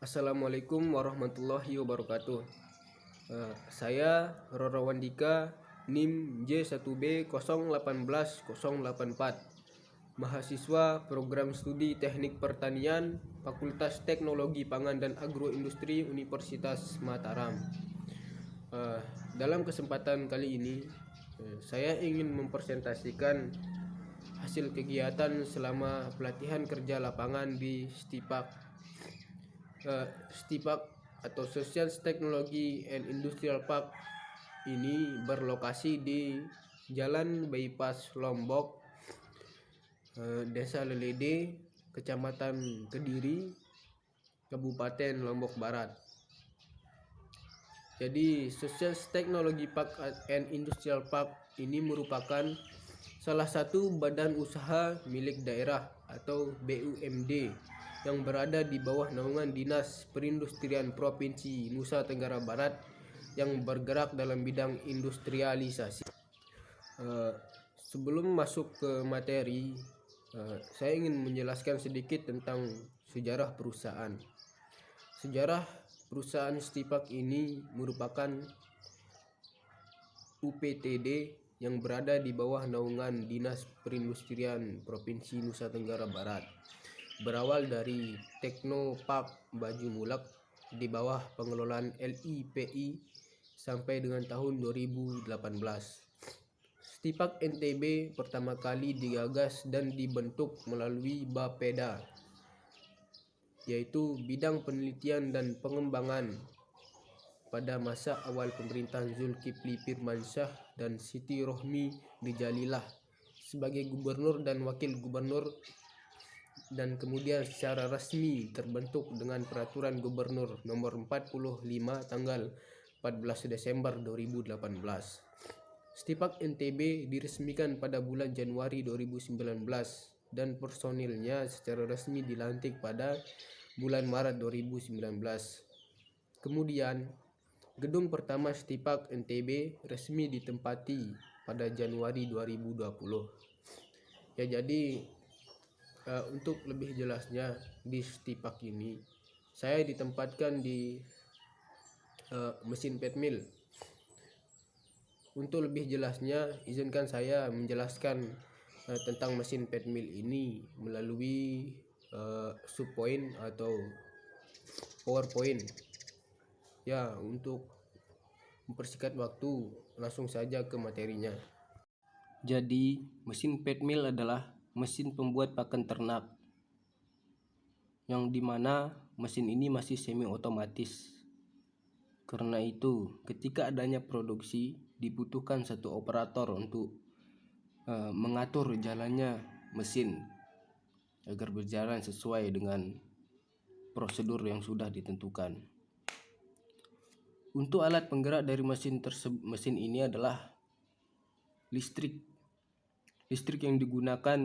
Assalamualaikum warahmatullahi wabarakatuh. Saya Roro Wandika, NIM J1B018084, mahasiswa Program Studi Teknik Pertanian, Fakultas Teknologi Pangan dan Agroindustri Universitas Mataram. Dalam kesempatan kali ini, saya ingin mempresentasikan hasil kegiatan selama pelatihan kerja lapangan di STIPAK atau Social Technology and Industrial Park ini berlokasi di Jalan Bypass Lombok, Desa Lelede, Kecamatan Kediri, Kabupaten Lombok Barat. Jadi Social Technology Park and Industrial Park ini merupakan salah satu badan usaha milik daerah atau BUMD yang berada di bawah naungan Dinas Perindustrian Provinsi Nusa Tenggara Barat yang bergerak dalam bidang industrialisasi. Sebelum masuk ke materi, saya ingin menjelaskan sedikit tentang sejarah perusahaan. Sejarah perusahaan STIPAK ini merupakan UPTD yang berada di bawah naungan Dinas Perindustrian Provinsi Nusa Tenggara Barat. Berawal dari Teknopark Baju Mulak di bawah pengelolaan LIPI sampai dengan tahun 2018. STIPAK NTB pertama kali digagas dan dibentuk melalui Bapeda, yaitu Bidang Penelitian dan Pengembangan, pada masa awal pemerintahan Zulkifli Firmansyah dan Siti Rohmi Rizalillah sebagai gubernur dan wakil gubernur, dan kemudian secara resmi terbentuk dengan Peraturan Gubernur Nomor 45 tanggal 14 Desember 2018. STIPAK NTB diresmikan pada bulan Januari 2019 dan personilnya secara resmi dilantik pada bulan Maret 2019. Kemudian gedung pertama STIPAK NTB resmi ditempati pada Januari 2020. Jadi untuk lebih jelasnya di STIPAK ini, saya ditempatkan di mesin pet mill. Untuk lebih jelasnya, izinkan saya menjelaskan tentang mesin pet mill ini melalui subpoint atau PowerPoint. Ya, untuk mempersingkat waktu, langsung saja ke materinya. Jadi, mesin pet mill adalah mesin pembuat pakan ternak, yang dimana mesin ini masih semi otomatis. Karena itu, ketika adanya produksi, dibutuhkan satu operator untuk mengatur jalannya mesin agar berjalan sesuai dengan prosedur yang sudah ditentukan. Untuk alat penggerak dari mesin ini adalah listrik. Listrik yang digunakan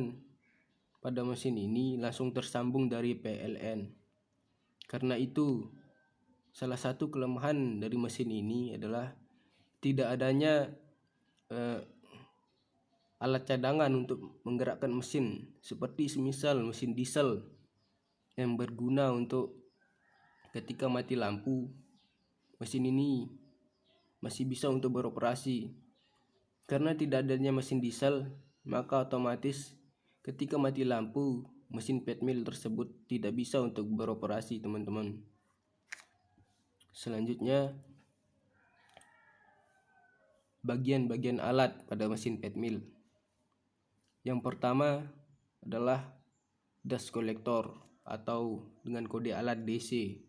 pada mesin ini langsung tersambung dari PLN. Karena itu, salah satu kelemahan dari mesin ini adalah tidak adanya alat cadangan untuk menggerakkan mesin, seperti semisal mesin diesel yang berguna untuk ketika mati lampu, mesin ini masih bisa untuk beroperasi. Karena tidak adanya mesin diesel, maka otomatis ketika mati lampu, mesin pet mill tersebut tidak bisa untuk beroperasi, teman-teman. Selanjutnya, bagian-bagian alat pada mesin pet mill. Yang pertama adalah dust collector atau dengan kode alat DC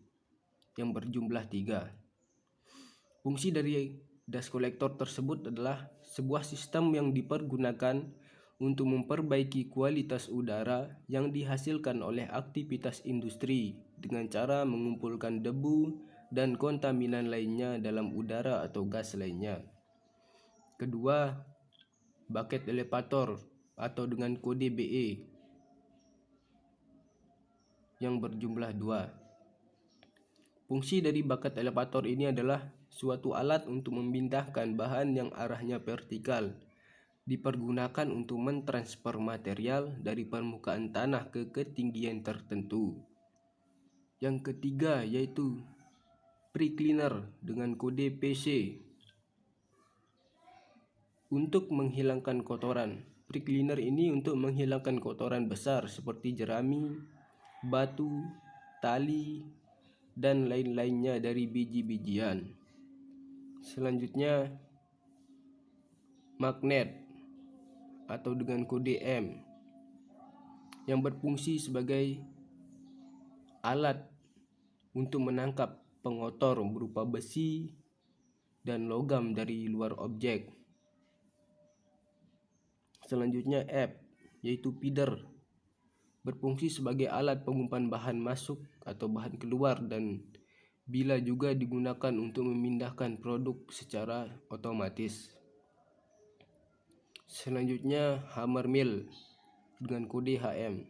yang berjumlah 3. Fungsi dari dust collector tersebut adalah sebuah sistem yang dipergunakan untuk memperbaiki kualitas udara yang dihasilkan oleh aktivitas industri dengan cara mengumpulkan debu dan kontaminan lainnya dalam udara atau gas lainnya. Kedua, bucket elevator atau dengan kode BE yang berjumlah 2. Fungsi dari bucket elevator ini adalah suatu alat untuk memindahkan bahan yang arahnya vertikal, dipergunakan untuk mentransfer material dari permukaan tanah ke ketinggian tertentu. Yang ketiga yaitu pre-cleaner dengan kode PC untuk menghilangkan kotoran. Pre-cleaner ini untuk menghilangkan kotoran besar seperti jerami, batu, tali, dan lain-lainnya dari biji-bijian. Selanjutnya magnet atau dengan kode M yang berfungsi sebagai alat untuk menangkap pengotor berupa besi dan logam dari luar objek. Selanjutnya F yaitu feeder berfungsi sebagai alat pengumpan bahan masuk atau bahan keluar dan bila juga digunakan untuk memindahkan produk secara otomatis. Selanjutnya hammer mill dengan kode HM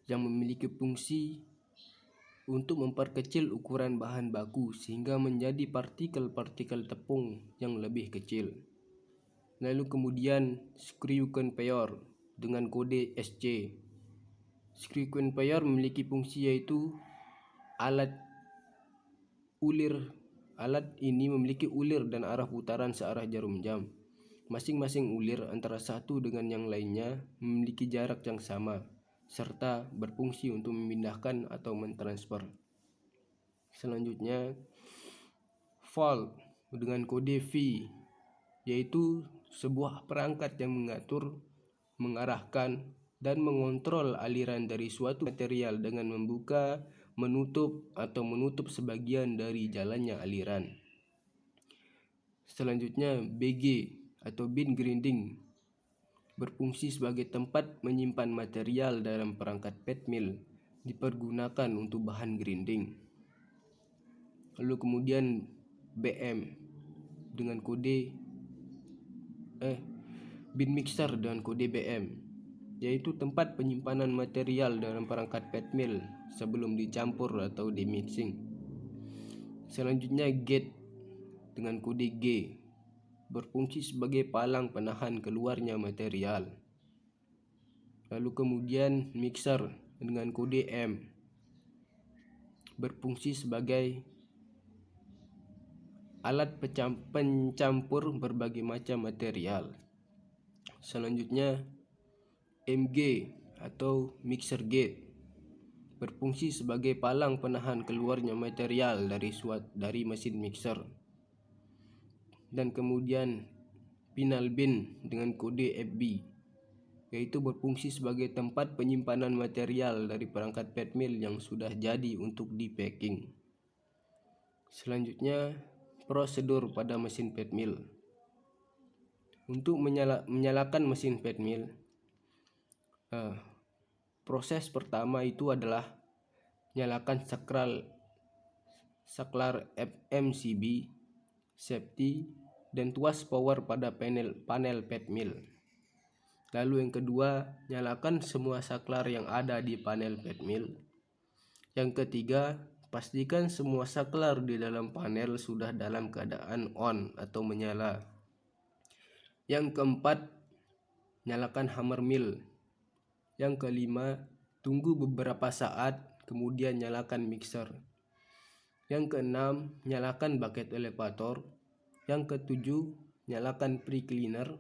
yang memiliki fungsi untuk memperkecil ukuran bahan baku sehingga menjadi partikel-partikel tepung yang lebih kecil. Lalu kemudian screw conveyor dengan kode SC. Screw conveyor memiliki fungsi yaitu alat ini memiliki ulir dan arah putaran searah jarum jam. Masing-masing ulir antara satu dengan yang lainnya memiliki jarak yang sama serta berfungsi untuk memindahkan atau mentransfer. Selanjutnya valve dengan kode V yaitu sebuah perangkat yang mengatur, mengarahkan, dan mengontrol aliran dari suatu material dengan membuka, menutup, atau menutup sebagian dari jalannya aliran. Selanjutnya BG atau bin grinding berfungsi sebagai tempat menyimpan material dalam perangkat pet mill dipergunakan untuk bahan grinding. Lalu kemudian BM dengan kode bin mixer dengan kode BM yaitu tempat penyimpanan material dalam perangkat pet mill sebelum dicampur atau dimixing. Selanjutnya gate dengan kode G berfungsi sebagai palang penahan keluarnya material. Lalu kemudian mixer dengan kode M berfungsi sebagai alat pencampur berbagai macam material. Selanjutnya MG atau mixer gate berfungsi sebagai palang penahan keluarnya material dari mesin mixer. Dan kemudian final bin dengan kode FB yaitu berfungsi sebagai tempat penyimpanan material dari perangkat pet mill yang sudah jadi untuk di packing. Selanjutnya prosedur pada mesin pet mill. Untuk menyalakan mesin pet mill, proses pertama itu adalah nyalakan saklar FMCB, safety, dan tuas power pada panel pet mill. Lalu yang kedua, nyalakan semua saklar yang ada di panel pet mill. Yang ketiga, pastikan semua saklar di dalam panel sudah dalam keadaan on atau menyala. Yang keempat, nyalakan hammer mill. Yang kelima, tunggu beberapa saat kemudian nyalakan mixer. Yang keenam, nyalakan bucket elevator. Yang ketujuh, nyalakan pre-cleaner.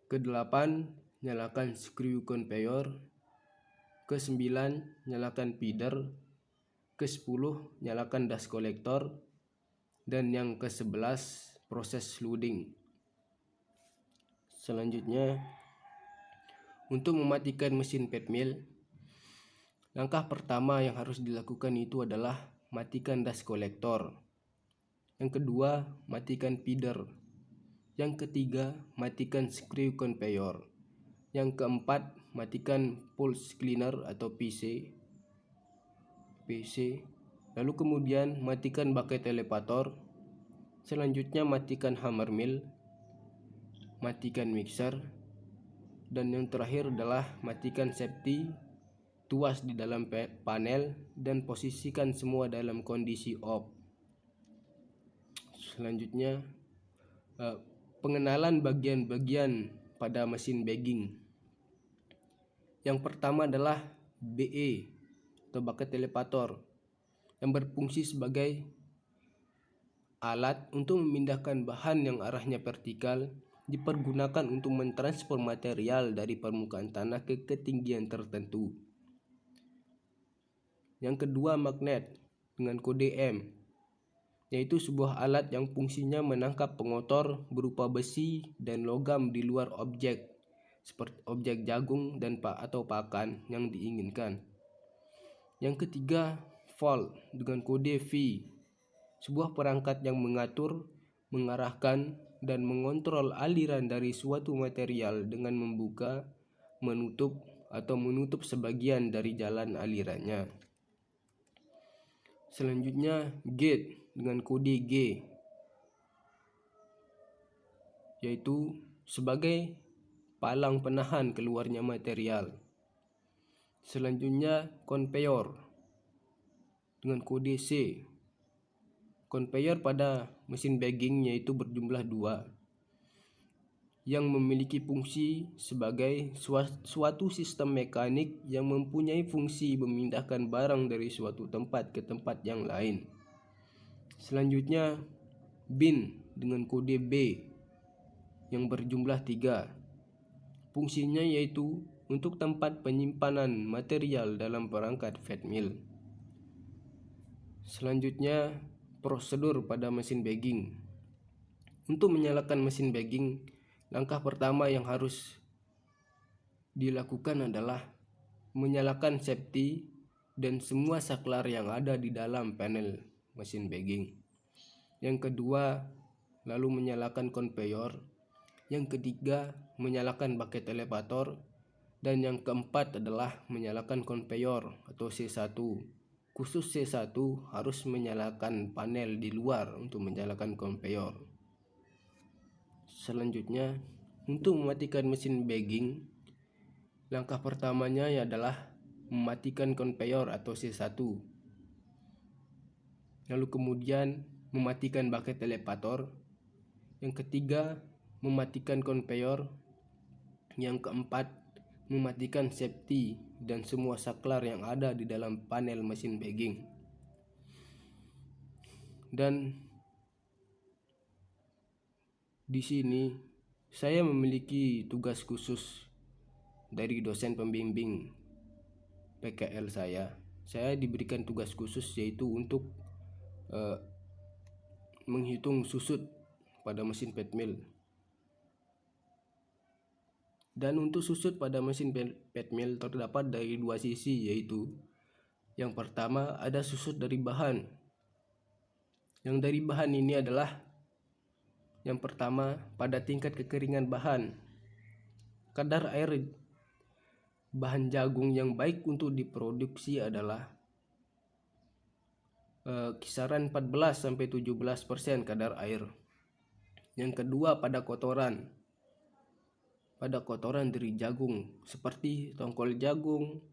Kedelapan, nyalakan screw conveyor. Kesembilan, nyalakan feeder. Kesepuluh, nyalakan dust collector. Dan yang ke-11, proses loading. Selanjutnya, untuk mematikan mesin pet mill, langkah pertama yang harus dilakukan itu adalah matikan dust collector. Yang kedua, matikan feeder. Yang ketiga, matikan screw conveyor. Yang keempat, matikan pulse cleaner atau PC. Lalu kemudian matikan bucket elevator. Selanjutnya matikan hammer mill, matikan mixer, dan yang terakhir adalah matikan safety, tuas di dalam panel, dan posisikan semua dalam kondisi off. Selanjutnya pengenalan bagian-bagian pada mesin bagging. Yang pertama adalah BE atau bucket elevator yang berfungsi sebagai alat untuk memindahkan bahan yang arahnya vertikal, dipergunakan untuk mentransfer material dari permukaan tanah ke ketinggian tertentu. Yang kedua, magnet dengan kode M, yaitu sebuah alat yang fungsinya menangkap pengotor berupa besi dan logam di luar objek, seperti objek jagung dan atau pakan yang diinginkan. Yang ketiga, volt dengan kode V, sebuah perangkat yang mengatur, mengarahkan, dan mengontrol aliran dari suatu material dengan membuka, menutup, atau menutup sebagian dari jalan alirannya. Selanjutnya, gate dengan kode G, yaitu sebagai palang penahan keluarnya material. Selanjutnya, conveyor dengan kode C. Conveyor pada mesin bagging yaitu berjumlah 2 yang memiliki fungsi sebagai suatu sistem mekanik yang mempunyai fungsi memindahkan barang dari suatu tempat ke tempat yang lain. Selanjutnya, bin dengan kode B yang berjumlah 3. Fungsinya yaitu untuk tempat penyimpanan material dalam perangkat flat mill. Selanjutnya, prosedur pada mesin bagging. Untuk menyalakan mesin bagging, langkah pertama yang harus dilakukan adalah menyalakan safety dan semua saklar yang ada di dalam panel mesin bagging. Yang kedua, lalu menyalakan conveyor. Yang ketiga, menyalakan bucket elevator. Dan yang keempat adalah menyalakan conveyor atau C1. Khusus C1 harus menyalakan panel di luar untuk menyalakan conveyor. Selanjutnya, untuk mematikan mesin bagging, langkah pertamanya adalah mematikan conveyor atau C1. Lalu kemudian mematikan bucket elevator. Yang ketiga, mematikan conveyor. Yang keempat, mematikan safety dan semua saklar yang ada di dalam panel mesin bagging. Dan di sini saya memiliki tugas khusus dari dosen pembimbing PKL saya. Saya diberikan tugas khusus yaitu untuk menghitung susut pada mesin pet mill. Dan untuk susut pada mesin pet mill terdapat dari 2 sisi, yaitu yang pertama ada susut dari bahan. Yang dari bahan ini adalah yang pertama pada tingkat kekeringan bahan. Kadar air bahan jagung yang baik untuk diproduksi adalah kisaran 14-17% kadar air. Yang kedua pada kotoran. Pada kotoran dari jagung seperti tongkol jagung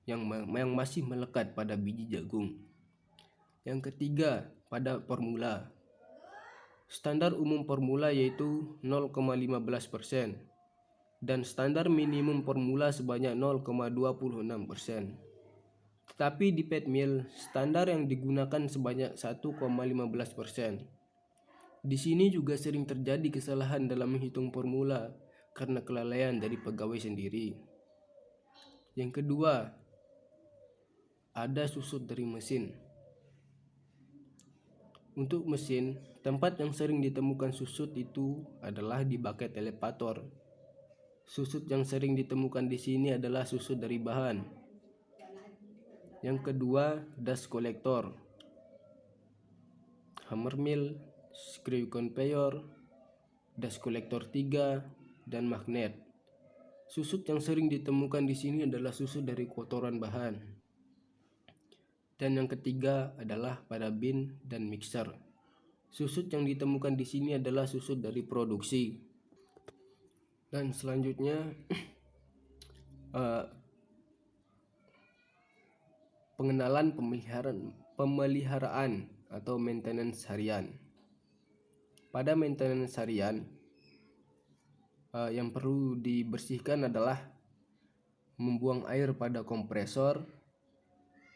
yang masih melekat pada biji jagung. Yang ketiga pada formula. Standar umum formula yaitu 0,15% dan standar minimum formula sebanyak 0,26%. Tetapi di pet mill standar yang digunakan sebanyak 1,15%. Di sini juga sering terjadi kesalahan dalam menghitung formula karena kelalaian dari pegawai sendiri. Yang kedua, ada susut dari mesin. Untuk mesin, tempat yang sering ditemukan susut itu adalah di bucket elevator. Susut yang sering ditemukan di sini adalah susut dari bahan. Yang kedua, dust collector, hammer mill, screw conveyor, dust collector 3, dan magnet. Susut yang sering ditemukan di sini adalah susut dari kotoran bahan. Dan yang ketiga adalah pada bin dan mixer. Susut yang ditemukan di sini adalah susut dari produksi. Dan selanjutnya pengenalan pemeliharaan atau maintenance harian. Pada maintenance harian, yang perlu dibersihkan adalah membuang air pada kompresor,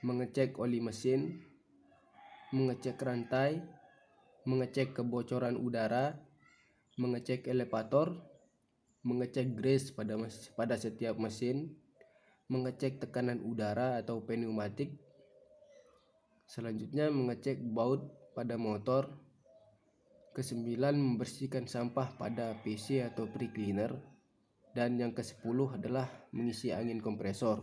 mengecek oli mesin, mengecek rantai, mengecek kebocoran udara, mengecek elevator, mengecek grease pada setiap mesin, mengecek tekanan udara atau pneumatik. Selanjutnya mengecek baut pada motor. Kesembilan, membersihkan sampah pada PC atau pre-cleaner. Dan yang ke-10 adalah mengisi angin kompresor.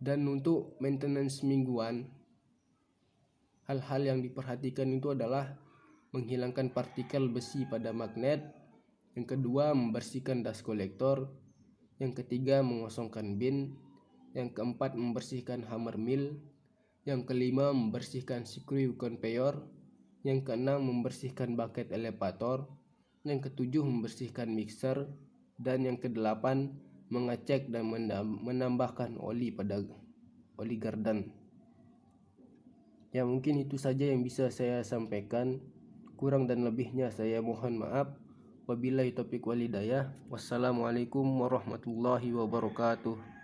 Dan untuk maintenance mingguan, hal-hal yang diperhatikan itu adalah menghilangkan partikel besi pada magnet. Yang kedua, membersihkan dust collector. Yang ketiga, mengosongkan bin. Yang keempat, membersihkan hammer mill. Yang kelima, membersihkan screw conveyor. Yang keenam, membersihkan bucket elevator. Yang ketujuh, membersihkan mixer. Dan yang kedelapan, mengecek dan menambahkan oli pada oli gardan. Ya, mungkin itu saja yang bisa saya sampaikan. Kurang dan lebihnya saya mohon maaf. Wabillahi taufiq wal hidayah. Wassalamualaikum warahmatullahi wabarakatuh.